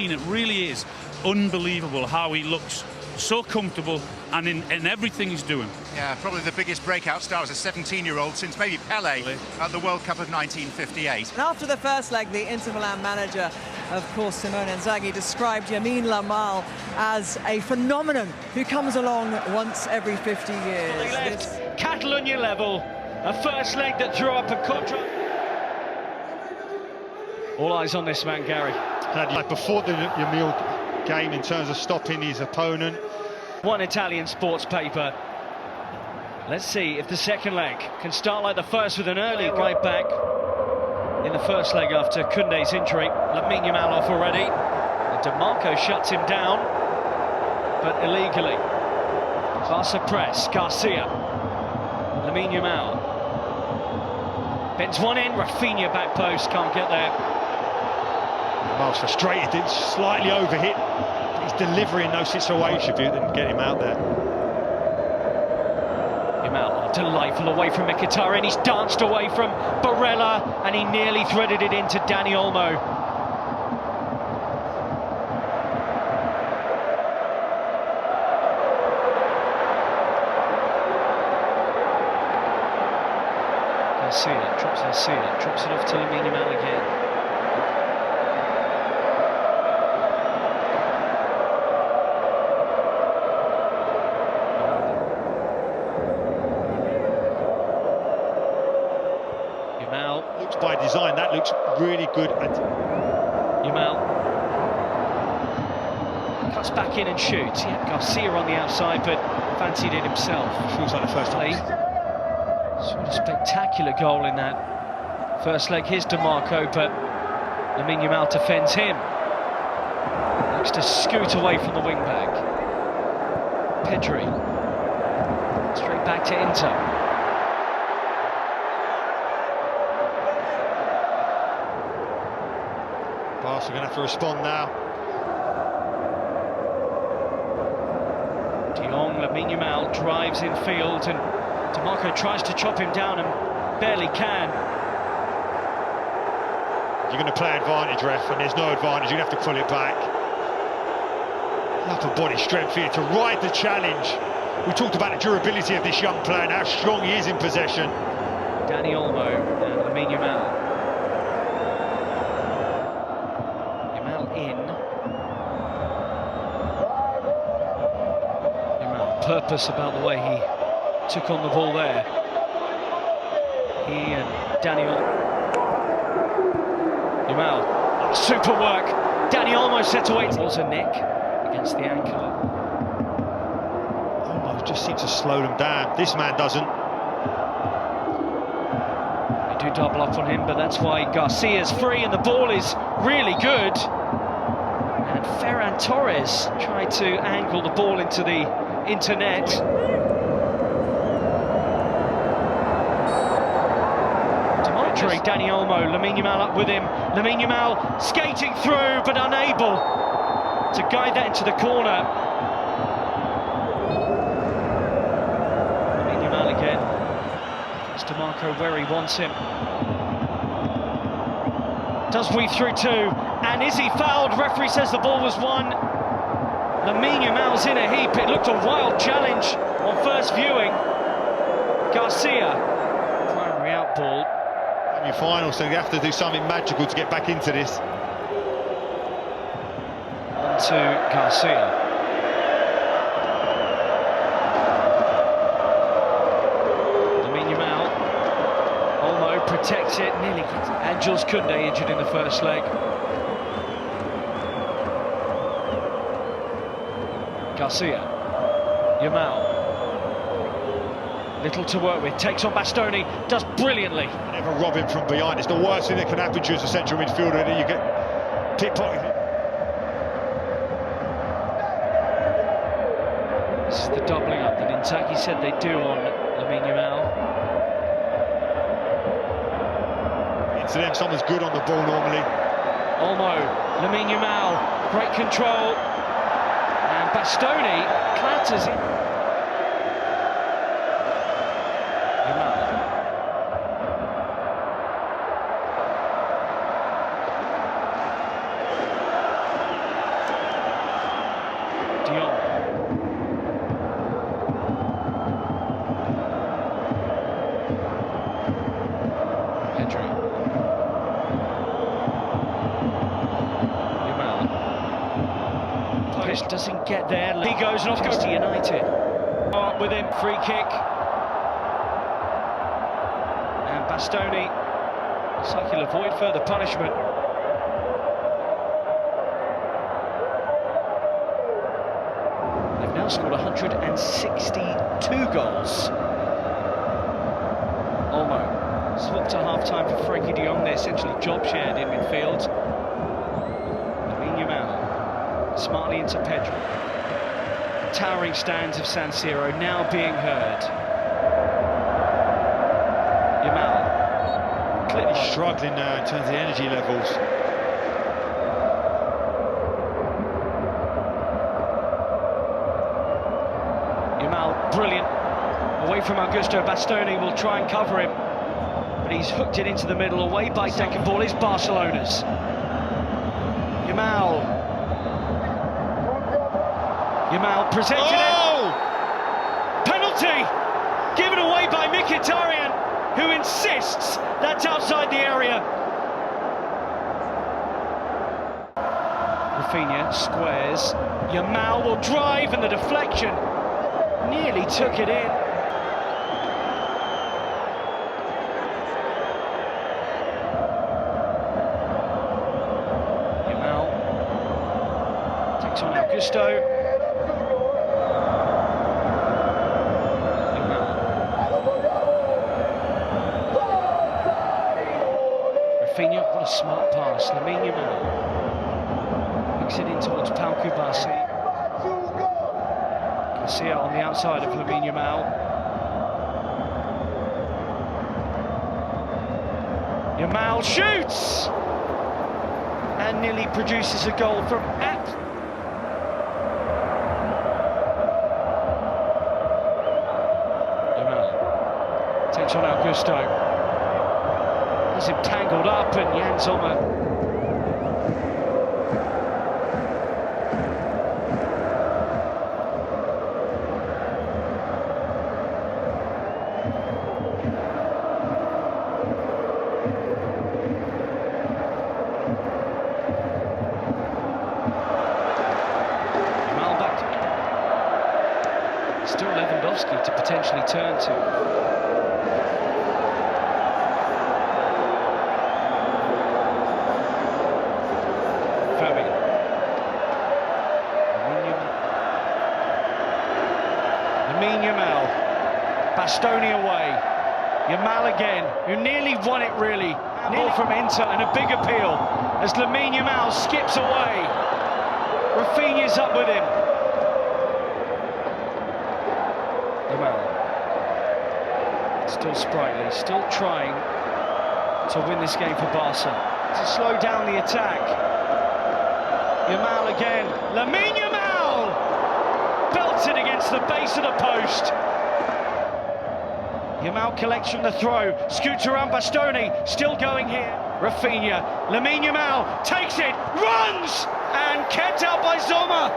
seen, it really is unbelievable how he looks so comfortable and in everything he's doing. Yeah, probably the biggest breakout star as a 17-year-old since maybe Pele at the World Cup of 1958. And after the first leg, the Inter Milan manager, of course, Simone Inzaghi, described Lamine Yamal as a phenomenon who comes along once every 50 years. They left Catalonia level, a first leg that threw up a contra. All eyes on this man, Gary. Like before the Yamal game in terms of stopping his opponent. One Italian sports paper. Let's see if the second leg can start like the first with an early right back in the first leg after Koundé's injury. Lamine Yamal off already. And DeMarco shuts him down, but illegally. Barca press, Garcia. Lamine Yamal. Bends one in, Rafinha back post, can't get there. Yamal's frustrated, it's slightly overhit. He's delivering those situations if you didn't get him out there. Yamal, delightful away from Mkhitaryan. He's danced away from Barella and he nearly threaded it into Dani Olmo. Garcia drops it off to Lamine Yamal again. Looks by design, that looks really good. Yamal cuts back in and shoots. He had Garcia on the outside, but fancied it himself. Feels like the first time. Sort of spectacular goal in that first leg. Here's DeMarco, but Lamine Yamal defends him. Looks to scoot away from the wing-back. Pedri. Straight back to Inter. Barca are going to have to respond now. De Jong, Lamine Yamal drives in field and DeMarco tries to chop him down and barely can. You're going to play advantage, ref, and there's no advantage. You're going to have to pull it back. Upper body strength here to ride the challenge. We talked about the durability of this young player and how strong he is in possession. Dani Olmo and Lamine Yamal. In. Yamal, purpose about the way he took on the ball there. He and Daniel. Yamal, super work. Dani Olmo set to wait. It was a nick against the ankle. Olmo just seems to slow them down. This man doesn't. They do double up on him, but that's why Garcia's free and the ball is really good. And Ferran Torres tried to angle the ball into the internet. Pedri, Dani Olmo, Lamine Yamal up with him. Lamine Yamal skating through, but unable to guide that into the corner. Lamine Yamal again. It's DeMarco where he wants him. Does weave through two, and is he fouled? Referee says the ball was won. Lamine Yamal's in a heap. It looked a wild challenge on first viewing. Garcia, primary out ball. In your final, so you have to do something magical to get back into this. On to Garcia. Lamine Yamal. Olmo protects it, nearly gets it. And Jules Koundé injured in the first leg. Garcia. Yamal. Little to work with, takes on Bastoni, does brilliantly. Never rob him from behind. It's the worst thing that can happen to you as a central midfielder, that you get pickpocketed. This is the doubling up that Inzaghi said they do on Lamine Yamal. Into them, someone's good on the ball normally. Olmo, Lamine Yamal, great control. And Bastoni clatters in. just doesn't get there. He goes and off goes to United. Up with him, free kick. And Bastoni looks like he'll avoid further punishment. They've now scored 162 goals. Olmo swapped to half-time for Frankie de Jong. They're essentially job shared in midfield. Lamine Yamal smartly into Pedro. The towering stands of San Siro now being heard. Yamal clearly struggling now in terms of the energy levels. Yamal, brilliant. Away from Augusto, Bastoni will try and cover him, but he's hooked it into the middle, away by second ball is Barcelona's. Yamal presented it. Penalty given away by Mkhitaryan, who insists that's outside the area. Rafinha squares. Yamal will drive, and the deflection nearly took it in. Yamal takes on Augusto. Rafinha, what a smart pass. Lamine Yamal makes it in towards Pau Kubasi. Garcia on the outside of Lamine Yamal. Yamal shoots! And nearly produces a goal from Yamal takes on Augusto. Has him tangled up, and Jan Sommer Yamal back. Still Lewandowski to potentially turn to. Lamine Yamal, Bastoni away, Yamal again, who nearly won it really. Ball from Inter and a big appeal as Lamine Yamal skips away. Rafinha's up with him. Yamal, still sprightly, still trying to win this game for Barca. To slow down the attack. Yamal again, Lamine Yamal! Belted against the base of the post. Yamal collects from the throw, scoots around Bastoni, still going here. Rafinha, Lamine Yamal takes it, runs, and kept out by Sommer.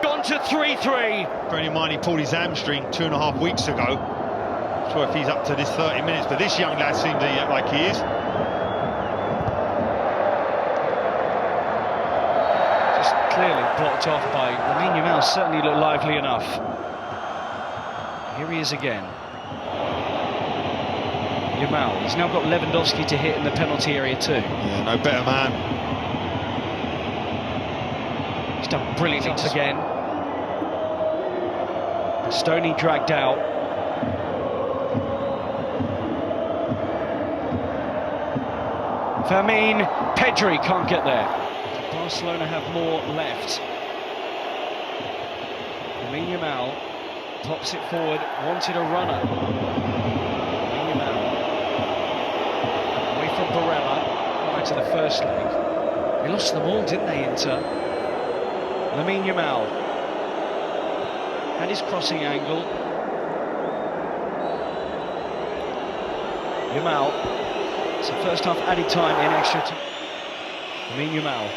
Gone to 3-3. Bearing in mind he pulled his hamstring 2.5 weeks ago. Not sure if he's up to this 30 minutes, but this young lad seems like he is. Clearly blocked off by Lamine Yamal. Certainly looked lively enough. Here he is again. Yamal, he's now got Lewandowski to hit in the penalty area too. Yeah, no better man. He's done brilliantly again. Bastoni dragged out. Fermin, Pedri can't get there. Barcelona have more left. Lamine Yamal pops it forward, wanted a runner. Lamine Yamal away from Barella, back to the first leg. They lost them all, didn't they, Inter? Lamine Yamal had his crossing angle. Yamal, it's the first half added time in extra time. Lamine Yamal.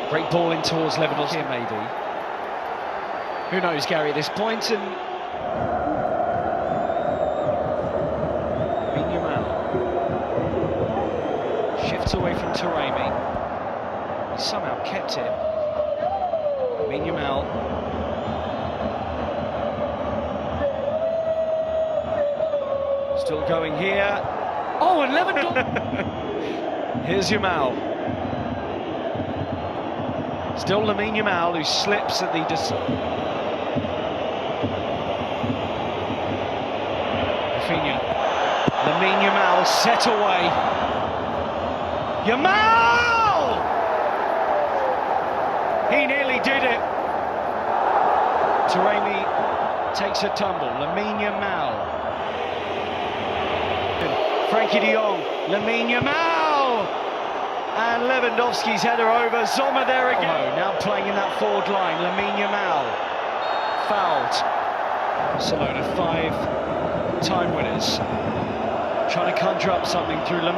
Great ball in towards Lewandowski, maybe. Who knows, Gary, at this point, and Lamine Yamal shifts away from Taremi. He somehow kept it. Lamine Yamal. Still going here. Oh, and Lewandowski. Here's Yamal. Still Lamine Yamal, who slips at the Rafinha. Lamine Yamal set away. Yamal! He nearly did it. Taremi takes a tumble. Lamine Yamal. Frankie de Jong. Lamine Yamal! And Lewandowski's header over. Sommer there again. Now playing in that forward line. Lamine Yamal. Fouled. Barcelona 5 time winners. Trying to conjure up something through Lamine.